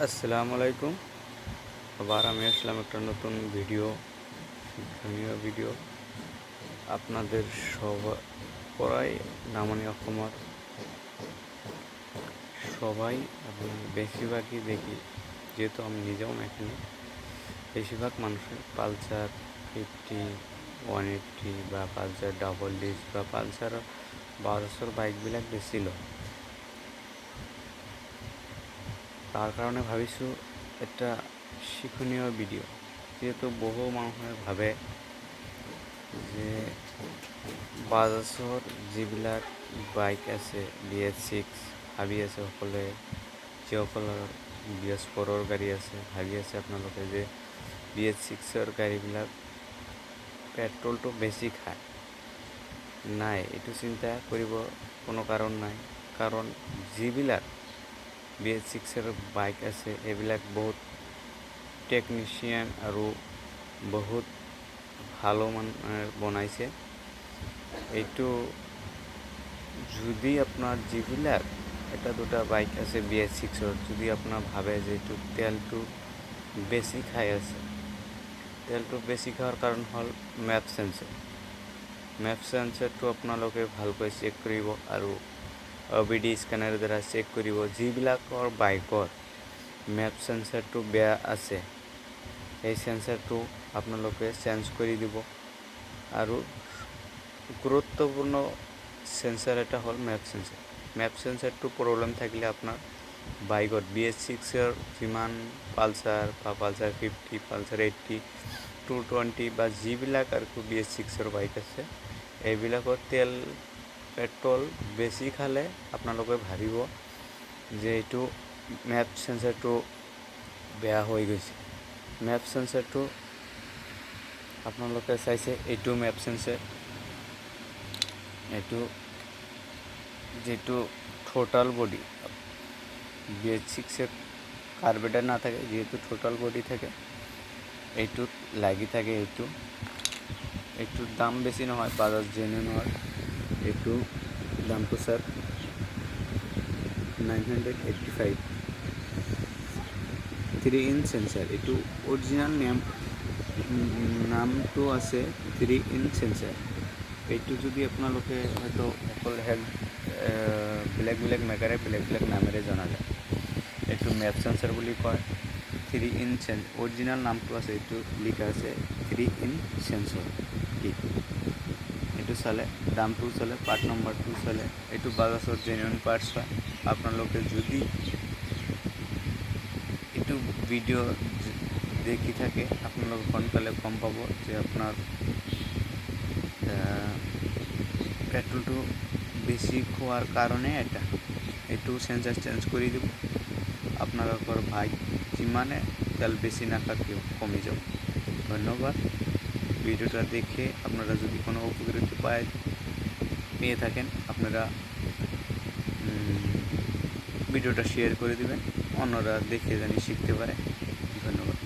আসসালামু আলাইকুম। আবার আমি আসলাম একটা নতুন শিক্ষণীয় ভিডিও আপনাদের সবাই নামনি অসমত সবাই এবং বেশিরভাগই দেখি, যেহেতু আমি নিজেও মেকানিক, বেশিরভাগ মানুষের পালসার 50, 180 বা পালসার ডাবল ডিস্ক বা পালসার 1200 বাইকবিলাক বেছি লয়। তাৰ কাৰণে ভাবিছোঁ এটা শিক্ষণীয় ভিডিঅ', যিহেতু বহু মানুহে ভাবে যে বাজাজৰ যিবিলাক বাইক আছে BS6 ভাবি আছে সকলে, যিসকলৰ BS4ৰ গাড়ী আছে ভাবি আছে আপোনালোকে যে BS6ৰ গাড়ীবিলাক পেট্ৰলটো বেছি খায়। নাই, এইটো চিন্তা কৰিব কোনো কাৰণ নাই, কাৰণ যিবিলাক BS6ৰ বাইক আছে এইবিলাক বহুত টেকনিচিয়ান আৰু বহুত ভালো বনাইছে। এইটো যদি আপোনাৰ যিবিলাক এটা দুটা বাইক আছে BS6ৰ, যদি আপোনাৰ ভাবে যে এইটো তেলটো বেছি খাই আছে, তেলটো বেছি খোৱাৰ কাৰণ হ'ল মেপ চেন্সৰটো আপোনালোকে ভালকৈ চেক কৰিব আৰু OBD স্কেনাৰৰ দ্বাৰা চেক কৰিব। যিবিলাকৰ বাইকৰ মেপ চেন্সৰটো বেয়া আছে, এই চেন্সৰটো আপোনালোকে চেঞ্জ কৰি দিব। আৰু গুৰুত্বপূৰ্ণ সেন্সৰ এটা হল মেপ সেন্সৰটো প্ৰবলেম থাকলে আপনাৰ বাইকত BS6-ৰ যিমান পালসাৰ বা পালসাৰ 50, পালসাৰ 80, 220 বা যিবিলাক আৰু BS6-ৰ বাইক আছে, এইবিলাকৰ পেট্রল বেছি খালে আপোনালোকে ভাবিব যে এইটো মেপ সেন্সরটো বেয়া হৈ গৈছে। মেপ সেন্সরটো আপোনালোকে চাইছে, এইটো মেপ সেন্সর, এইটো যেটো টোটাল বডি BS6-এর কার্বেটার না থাকে, যেহেতু টোটাল বডি থাকে, এইটোত লাগি থাকে। এইটোর দাম বেশি নহয়, বাজাজ জেনুইন হয়। এইটো দামটো স্যার 985, 3-in সেন্সার। এইটো অরিজিনাল নামটো আছে 3-in সেন্সার। এইটো যদি আপোনালোকে হয়তো সকল বেলেগ মেকাৰে বেলেগ নামেৰে জনা যায়। এইটো মেপ সেন্সাৰ বুলি কয়। 3-in অৰিজিনাল নামটো আছে, এইটো লিখা আছে 3-in সেন্সৰ কিট। এইটো চালে দামটো চালে, পাৰ্ট নম্বৰটো চালে, এইটো বাজাজৰ জেনুইন পাৰ্টছ হয়। আপোনালোকে যদি এইটো ভিডিঅ' দেখি থাকে, আপোনালোকে সোনকালে গম পাব যে আপোনাৰ পেট্ৰোলটো বেশি খোৱাৰ কাৰণে এইটো সেন্সাৰ চেঞ্জ কৰি দিব। আপোনালোকৰ বাইক যিমানে তেল বেশি নাখাক কিয় কমি যাব। ধন্যবাদ। ভিডিওটা দেখে আপনারা যদি কোনো উপকৃত পেয়ে থাকেন, আপনারা ভিডিওটা শেয়ার করে দিবেন, অন্যরা দেখে জানি শিখতে পারে। ধন্যবাদ।